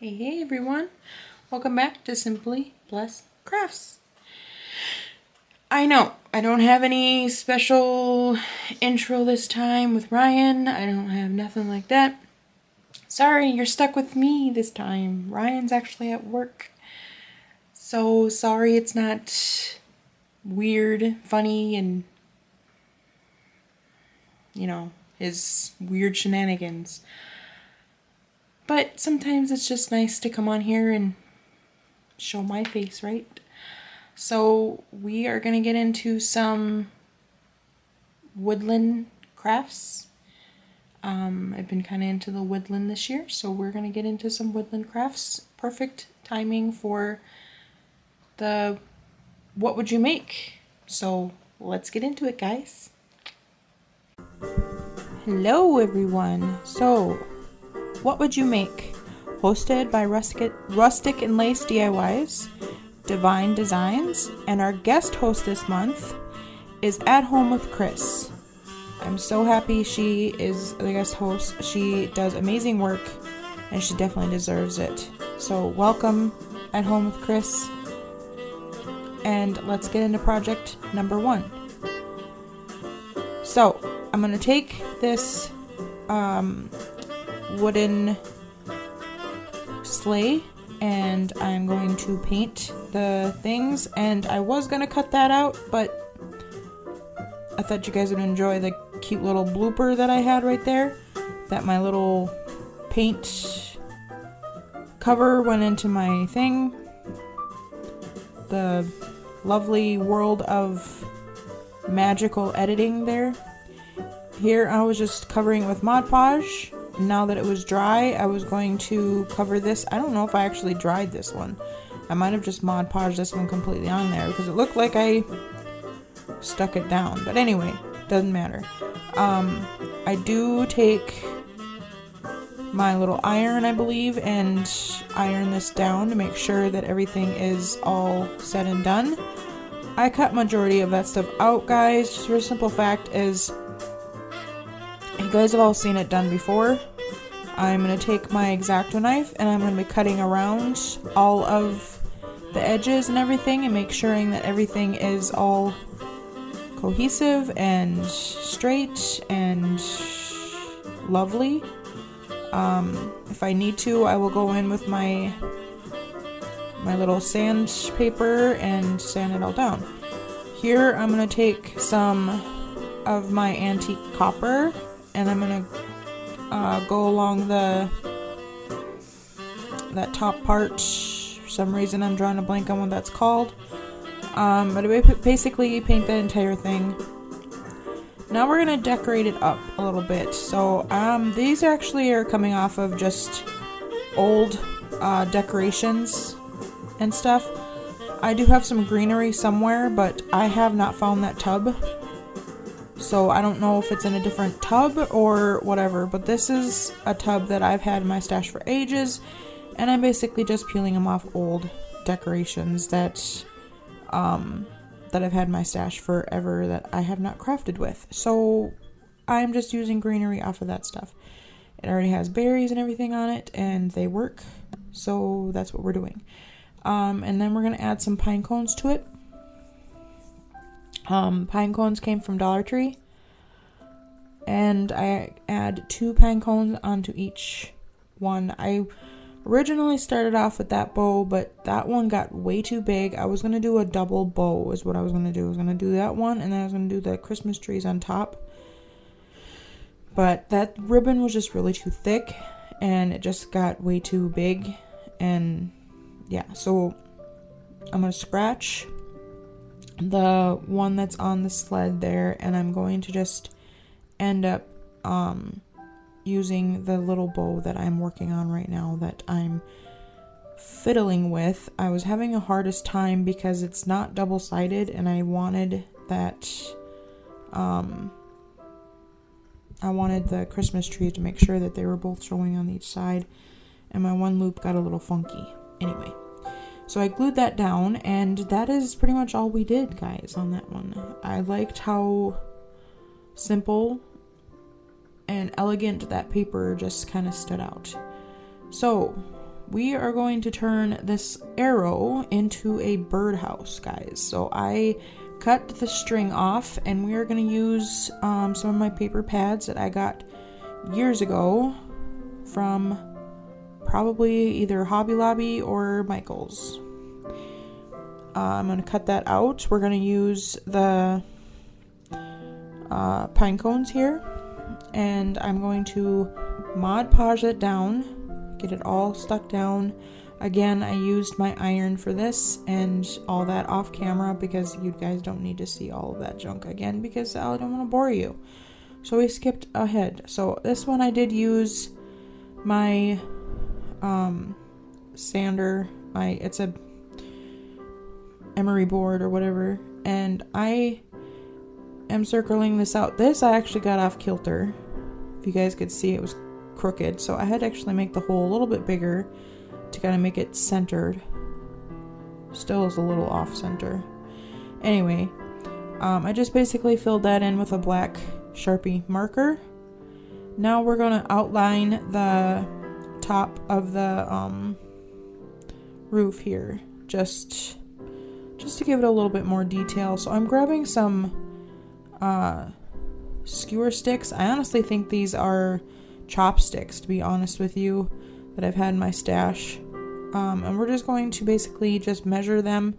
Hey everyone, welcome back to Simply Blessed Crafts. I know, I don't have any special intro this time with Ryan. I don't have nothing like that. Sorry, you're stuck with me this time. Ryan's actually at work. So sorry it's not weird, funny, and his weird shenanigans. But sometimes it's just nice to come on here and show my face, right? So we are going to get into some woodland crafts. I've been kind of into the woodland this year, so we're going to get into some woodland crafts. Perfect timing for the what would you make? So let's get into it, guys. Hello everyone. So what would you make? Hosted by Rustic and Lace DIYs, Divine Designs, and our guest host this month is At Home with Chris. I'm so happy she is the guest host. She does amazing work and she definitely deserves it. So welcome At Home with Chris, and let's get into project number 1. So I'm going to take this wooden sleigh and I'm going to paint the things, and I was going to cut that out, but I thought you guys would enjoy the cute little blooper that I had right there, that my little paint cover went into my thing, the lovely world of magical editing there. Here I was just covering it with Mod Podge. Now that it was dry, I was going to cover this. I don't know if I actually dried this one. I might have just Mod Podged this one completely on there because it looked like I stuck it down. But anyway, doesn't matter. I do take my little iron, I believe, and iron this down to make sure that everything is all said and done. I cut majority of that stuff out, guys, just for a simple fact is you guys have all seen it done before. I'm going to take my X-Acto knife and I'm going to be cutting around all of the edges and everything and make sure that everything is all cohesive and straight and lovely. If I need to, I will go in with my little sandpaper and sand it all down. Here I'm going to take some of my antique copper and I'm going to go along that top part. For some reason I'm drawing a blank on what that's called. But I basically paint the entire thing. Now we're going to decorate it up a little bit. So these actually are coming off of just old decorations and stuff. I do have some greenery somewhere, but I have not found that tub. So I don't know if it's in a different tub or whatever, but this is a tub that I've had in my stash for ages, and I'm basically just peeling them off old decorations that I've had in my stash forever that I have not crafted with. So I'm just using greenery off of that stuff. It already has berries and everything on it, and they work, so that's what we're doing. And then we're going to add some pine cones to it. Pine cones came from Dollar Tree, and I add 2 pine cones onto each one. I originally started off with that bow, but that one got way too big. I was going to do a double bow is what I was going to do. I was going to do that one, and then I was going to do the Christmas trees on top. But that ribbon was just really too thick, and it just got way too big, and yeah, so I'm going to scratch the one that's on the sled there, and I'm going to just end up using the little bow that I'm working on right now that I'm fiddling with. I was having a hardest time because it's not double-sided, and I wanted that I wanted the Christmas tree to make sure that they were both showing on each side, and my one loop got a little funky. Anyway, so I glued that down, and that is pretty much all we did, guys, on that one. I liked how simple and elegant that paper just kind of stood out. So we are going to turn this arrow into a birdhouse, guys. So I cut the string off, and we are going to use some of my paper pads that I got years ago from probably either Hobby Lobby or Michael's. I'm going to cut that out. We're going to use the pine cones here, and I'm going to Mod Podge it down, get it all stuck down. Again, I used my iron for this and all that off camera because you guys don't need to see all of that junk again because I don't want to bore you. So we skipped ahead. So this one I did use my sander, it's a emery board or whatever, and I am circling this out. This I actually got off kilter. If you guys could see, it was crooked, so I had to actually make the hole a little bit bigger to kind of make it centered. Still is a little off center. Anyway, I just basically filled that in with a black Sharpie marker. Now we're going to outline the top of the roof here, just to give it a little bit more detail. So I'm grabbing some skewer sticks. I honestly think these are chopsticks, to be honest with you, that I've had in my stash. And we're just going to basically just measure them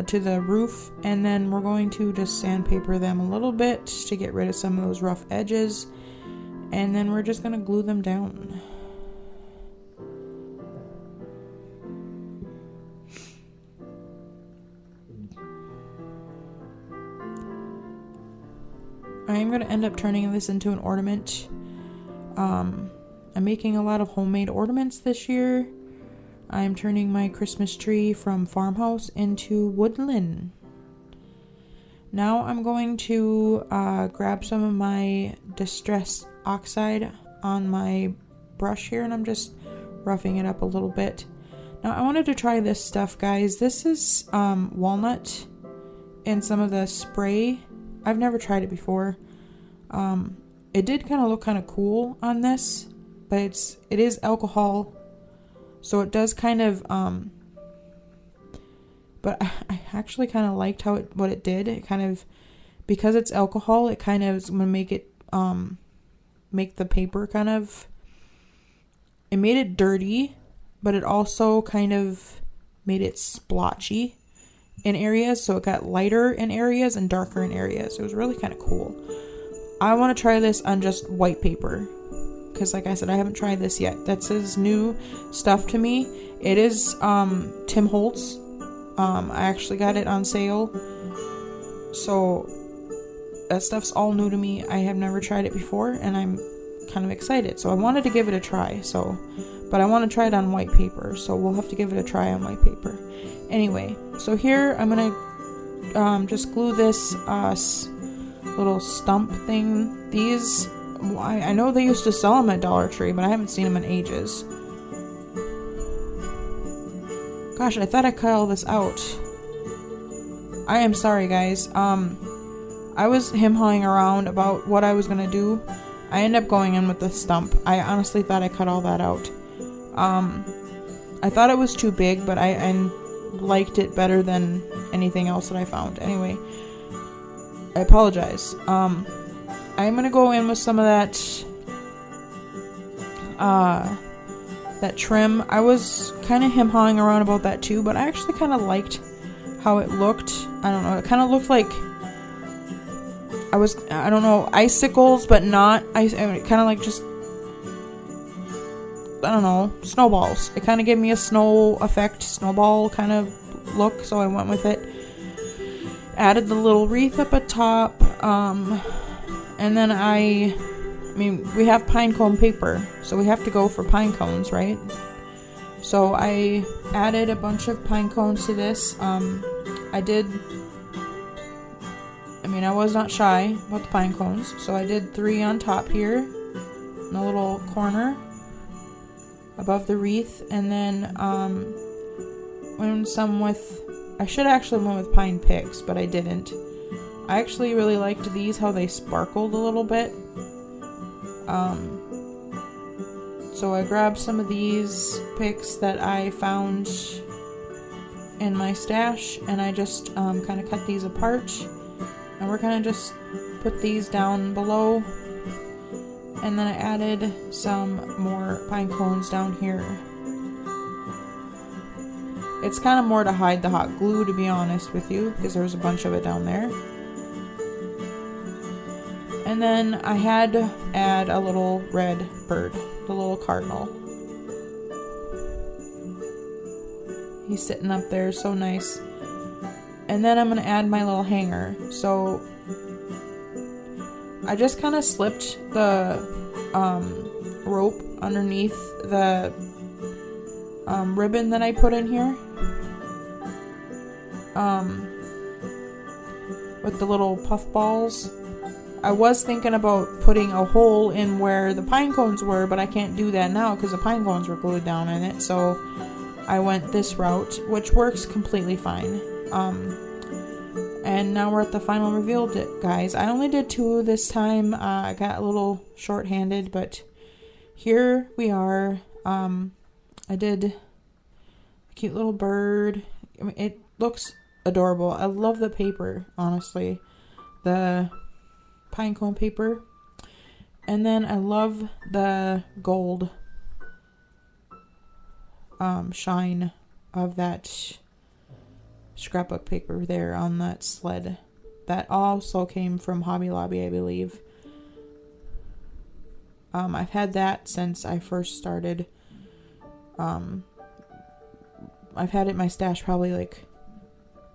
to the roof, and then we're going to just sandpaper them a little bit to get rid of some of those rough edges, and then we're just going to glue them down. I am going to end up turning this into an ornament. I'm making a lot of homemade ornaments this year. I'm turning my Christmas tree from farmhouse into woodland. Now I'm going to grab some of my Distress Oxide on my brush here, and I'm just roughing it up a little bit. Now I wanted to try this stuff, guys. This is walnut and some of the spray. I've never tried it before. It did kind of look kind of cool on this, but it is alcohol, so it does kind of but I actually kind of liked what it did. It kind of, because it's alcohol, it kind of is going to make it make the paper kind of, it made it dirty, but it also kind of made it splotchy in areas, so it got lighter in areas and darker in areas. It was really kind of cool. I want to try this on just white paper, because like I said, I haven't tried this yet. That's his new stuff to me. It is Tim Holtz. I actually got it on sale, so that stuff's all new to me. I have never tried it before, and I'm kind of excited, so I wanted to give it a try. But I want to try it on white paper, so we'll have to give it a try on white paper. Anyway, so here I'm gonna just glue this little stump thing. These, I know they used to sell them at Dollar Tree, but I haven't seen them in ages. Gosh, I thought I cut all this out. I am sorry, guys. I was him-hawing around about what I was gonna do. I ended up going in with the stump. I honestly thought I cut all that out. I thought it was too big, but I liked it better than anything else that I found. Anyway, I apologize. I'm gonna go in with some of that trim. I was kind of him-hawing around about that too, but I actually kind of liked how it looked. I don't know, it kind of looked like I don't know, icicles, but not ice. Kind of like just, I don't know, snowballs. It kind of gave me a snow effect, snowball kind of look, so I went with it. Added the little wreath up at top, and then I mean, we have pine cone paper, so we have to go for pine cones, right? So I added a bunch of pine cones to this. I was not shy about the pine cones, so I did 3 on top here, in a little corner above the wreath, and then went some with, I should actually went with pine picks, but I didn't. I actually really liked these, how they sparkled a little bit. So I grabbed some of these picks that I found in my stash, and I just kind of cut these apart, and we're going to just put these down below. And then I added some more pine cones down here. It's kind of more to hide the hot glue, to be honest with you, because there's a bunch of it down there. And then I had to add a little red bird, the little cardinal. He's sitting up there, so nice. And then I'm going to add my little hanger. So I just kind of slipped the rope underneath the ribbon that I put in here. With the little puff balls. I was thinking about putting a hole in where the pine cones were, but I can't do that now because the pine cones were glued down in it. So I went this route, which works completely fine. And now we're at the final reveal, guys. I only did 2 this time. I got a little short-handed, but here we are. I did a cute little bird. I mean, it looks adorable. I love the paper, honestly. The pine cone paper. And then I love the gold shine of that scrapbook paper there on that sled. That also came from Hobby Lobby, I believe. I've had that since I first started. I've had it in my stash probably like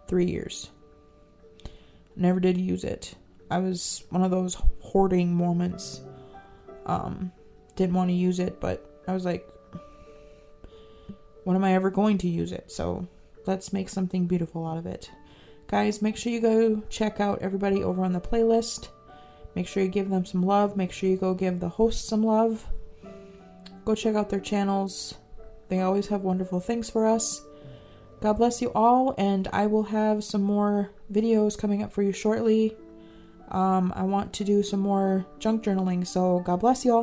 3 years. Never did use it. I was one of those hoarding moments. Didn't want to use it, but I was like, when am I ever going to use it? So let's make something beautiful out of it. Guys, make sure you go check out everybody over on the playlist. Make sure you give them some love. Make sure you go give the hosts some love. Go check out their channels. They always have wonderful things for us. God bless you all, and I will have some more videos coming up for you shortly. I want to do some more junk journaling, so God bless you all.